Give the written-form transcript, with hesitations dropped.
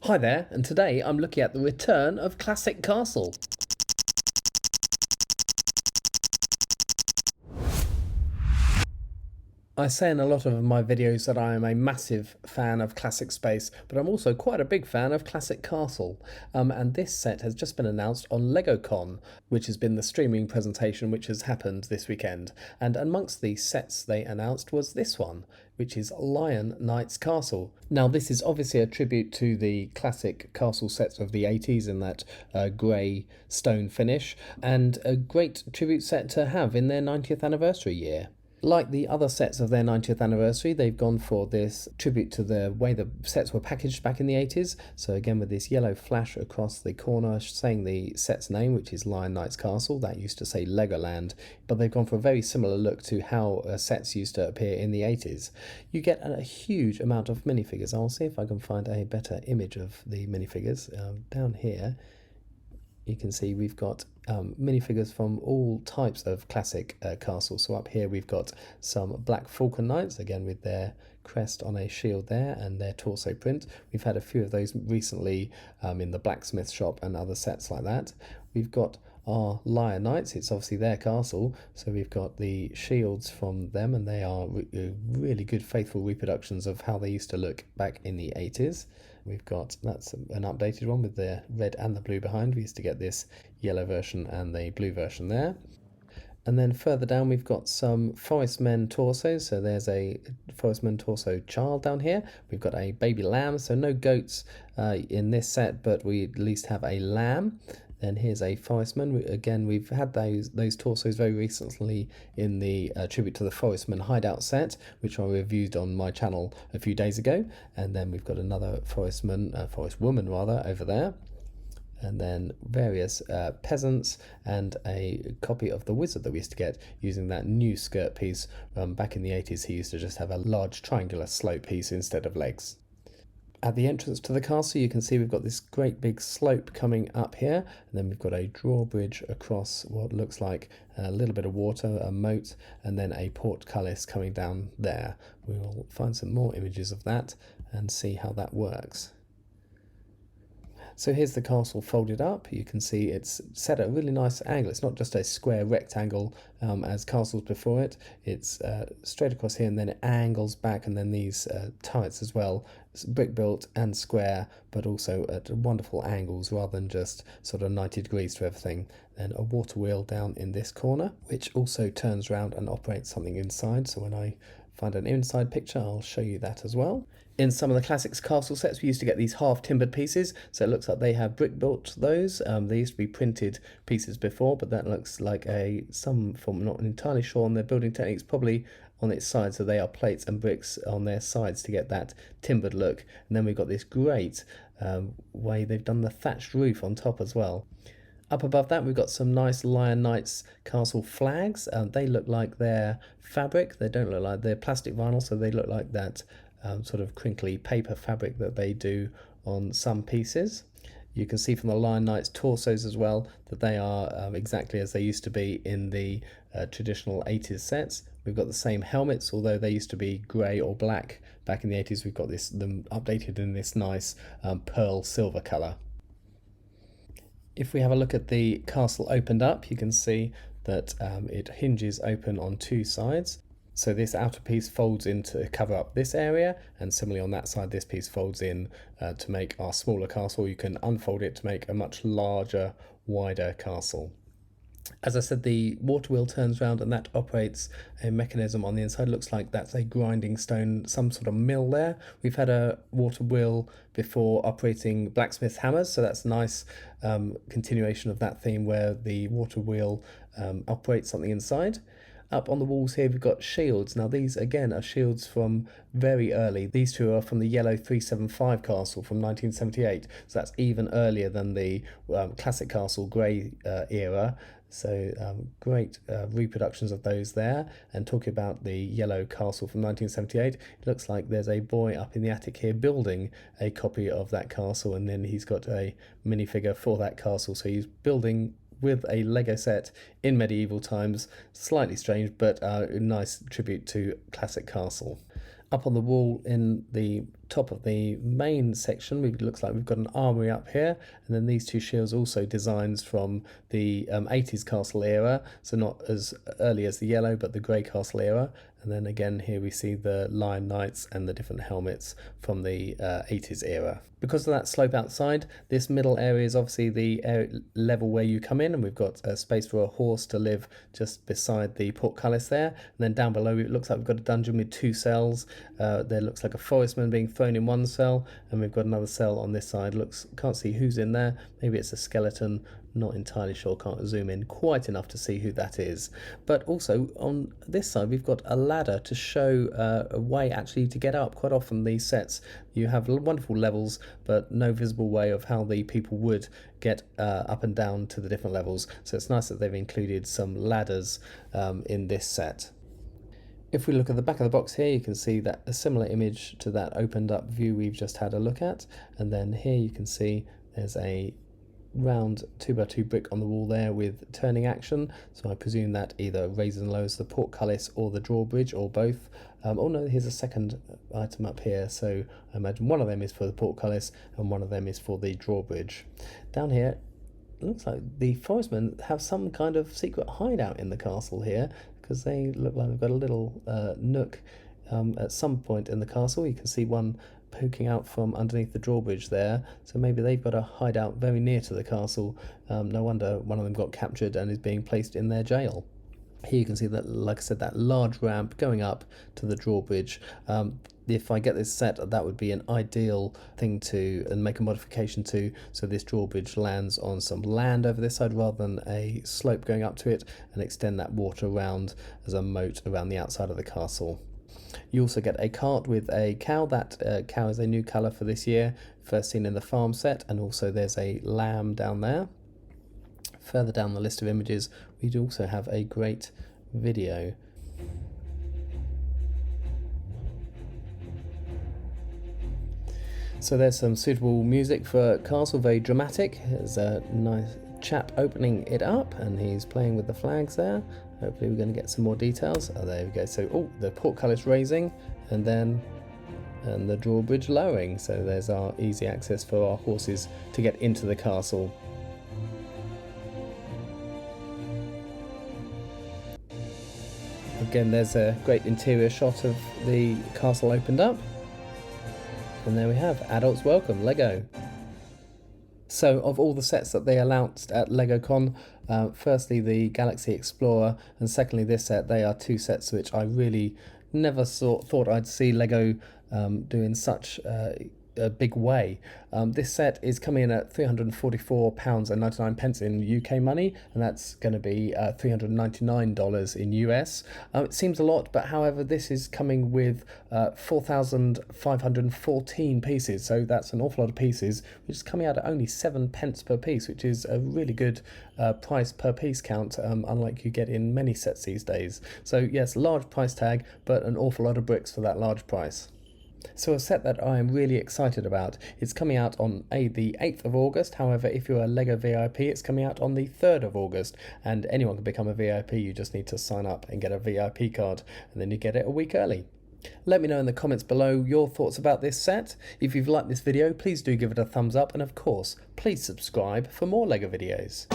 Hi there, and today I'm looking at the return of Classic Castle. I say in a lot of my videos that I am a massive fan of Classic Space, but I'm also quite a big fan of Classic Castle. And this set has just been announced on LegoCon, which has been the streaming presentation which has happened this weekend. And amongst the sets they announced was this one, which is Lion Knight's Castle. Now this is obviously a tribute to the classic castle sets of the 80s in that grey stone finish, and a great tribute set to have in their 90th anniversary year. Like the other sets of their 90th anniversary, they've gone for this tribute to the way the sets were packaged back in the 80s. So again, with this yellow flash across the corner saying the set's name, which is Lion Knight's Castle. That used to say Legoland, but they've gone for a very similar look to how sets used to appear in the 80s. You get a huge amount of minifigures. I'll see if I can find a better image of the minifigures. Down here, you can see we've got minifigures from all types of classic castles. So up here we've got some Black Falcon Knights, again with their crest on a shield there and their torso print. We've had a few of those recently in the blacksmith shop and other sets like that. We've got our Lion Knights, it's obviously their castle, so we've got the shields from them, and they are really good faithful reproductions of how they used to look back in the 80s. We've got, that's an updated one with the red and the blue behind. We used to get this yellow version and the blue version there. And then further down we've got some Forestmen torsos. So there's a Forestmen torso child down here. We've got a baby lamb, so no goats in this set, but we at least have a lamb. Then here's a Forestman. Again, we've had those torsos very recently in the tribute to the Forestman hideout set, which I reviewed on my channel a few days ago. And then we've got another Forestman, Forestwoman rather, over there. And then various peasants and a copy of the wizard that we used to get using that new skirt piece. Back in the 80s, he used to just have a large triangular slope piece instead of legs. At the entrance to the castle, you can see we've got this great big slope coming up here, and then we've got a drawbridge across what looks like a little bit of water, a moat, and then a portcullis coming down there. We will find some more images of that and see how that works. So here's the castle folded up. You can see it's set at a really nice angle. It's not just a square rectangle as castles before it. It's straight across here, and then it angles back, and then these turrets as well. It's brick built and square, but also at wonderful angles rather than just sort of 90 degrees to everything. Then a water wheel down in this corner, which also turns around and operates something inside. So when I find an inside picture, I'll show you that as well. In some of the classics castle sets, we used to get these half timbered pieces, so it looks like they have brick built those. They used to be printed pieces before, but that looks like some form, not entirely sure on their building techniques, probably on its side, so they are plates and bricks on their sides to get that timbered look. And then we've got this great way they've done the thatched roof on top as well. Up above that, we've got some nice Lion Knight's Castle flags. They look like they're fabric. They don't look like they're plastic vinyl, so they look like that sort of crinkly paper fabric that they do on some pieces. You can see from the Lion Knight's torsos as well that they are exactly as they used to be in the traditional 80s sets. We've got the same helmets, although they used to be grey or black back in the 80s. We've got them updated in this nice pearl silver colour. If we have a look at the castle opened up, you can see that it hinges open on two sides. So this outer piece folds in to cover up this area, and similarly on that side this piece folds in to make our smaller castle. You can unfold it to make a much larger, wider castle. As I said, the water wheel turns around and that operates a mechanism on the inside. Looks like that's a grinding stone, some sort of mill there. We've had a water wheel before operating blacksmith hammers, so that's a nice continuation of that theme where the water wheel operates something inside. Up on the walls here we've got shields. Now these again are shields from very early. These two are from the yellow 375 castle from 1978, so that's even earlier than the classic castle grey era. So great reproductions of those there. And talking about the yellow castle from 1978, it looks like there's a boy up in the attic here building a copy of that castle, and then he's got a minifigure for that castle, so he's building with a Lego set in medieval times. Slightly strange, but a nice tribute to classic castle. Up on the wall in the top of the main section, it looks like we've got an armory up here, and then these two shields also designs from the 80s castle era, so not as early as the yellow but the grey castle era. And then again here we see the Lion Knights and the different helmets from the 80s era. Because of that slope outside, this middle area is obviously the level where you come in, and we've got a space for a horse to live just beside the portcullis there. And then down below it looks like we've got a dungeon with 2 cells. There looks like a forestman being thrown in one cell, and we've got another cell on this side. Can't see who's in there. Maybe it's a skeleton. Not entirely sure, can't zoom in quite enough to see who that is. But also on this side we've got a ladder to show a way actually to get up. Quite often these sets you have wonderful levels but no visible way of how the people would get up and down to the different levels, so it's nice that they've included some ladders in this set. If we look at the back of the box here, you can see that a similar image to that opened up view we've just had a look at, and then here you can see there's a round 2x2 brick on the wall there with turning action, so I presume that either raises and lowers the portcullis or the drawbridge or both. Oh no, here's a second item up here, so I imagine one of them is for the portcullis and one of them is for the drawbridge. Down here it looks like the forestmen have some kind of secret hideout in the castle here, because they look like they've got a little nook at some point in the castle. You can see one poking out from underneath the drawbridge there, so maybe they've got a hideout very near to the castle. No wonder one of them got captured and is being placed in their jail. Here you can see that, like I said, that large ramp going up to the drawbridge. If I get this set, that would be an ideal thing to and make a modification to, so this drawbridge lands on some land over this side rather than a slope going up to it, and extend that water around as a moat around the outside of the castle. You also get a cart with a cow. That cow is a new colour for this year, first seen in the farm set, and also there's a lamb down there. Further down the list of images, we do also have a great video. So there's some suitable music for castle, very dramatic. There's a nice chap opening it up and he's playing with the flags there. Hopefully we're going to get some more details. Oh, there we go. So the portcullis raising and the drawbridge lowering. So there's our easy access for our horses to get into the castle. Again, there's a great interior shot of the castle opened up. And there we have Adults Welcome Lego. So of all the sets that they announced at LegoCon, firstly the Galaxy Explorer and secondly this set, they are two sets which I really never thought I'd see Lego do in such a big way. This set is coming in at £344.99 in UK money, and that's going to be $399 in US. It seems a lot, but however this is coming with 4,514 pieces, so that's an awful lot of pieces, which is coming out at only 7 pence per piece, which is a really good price per piece count, unlike you get in many sets these days. So yes, large price tag, but an awful lot of bricks for that large price. So a set that I am really excited about, it's coming out on the 8th of August, however if you're a LEGO VIP it's coming out on the 3rd of August, and anyone can become a VIP, you just need to sign up and get a VIP card, and then you get it a week early. Let me know in the comments below your thoughts about this set. If you've liked this video, please do give it a thumbs up, and of course, please subscribe for more LEGO videos.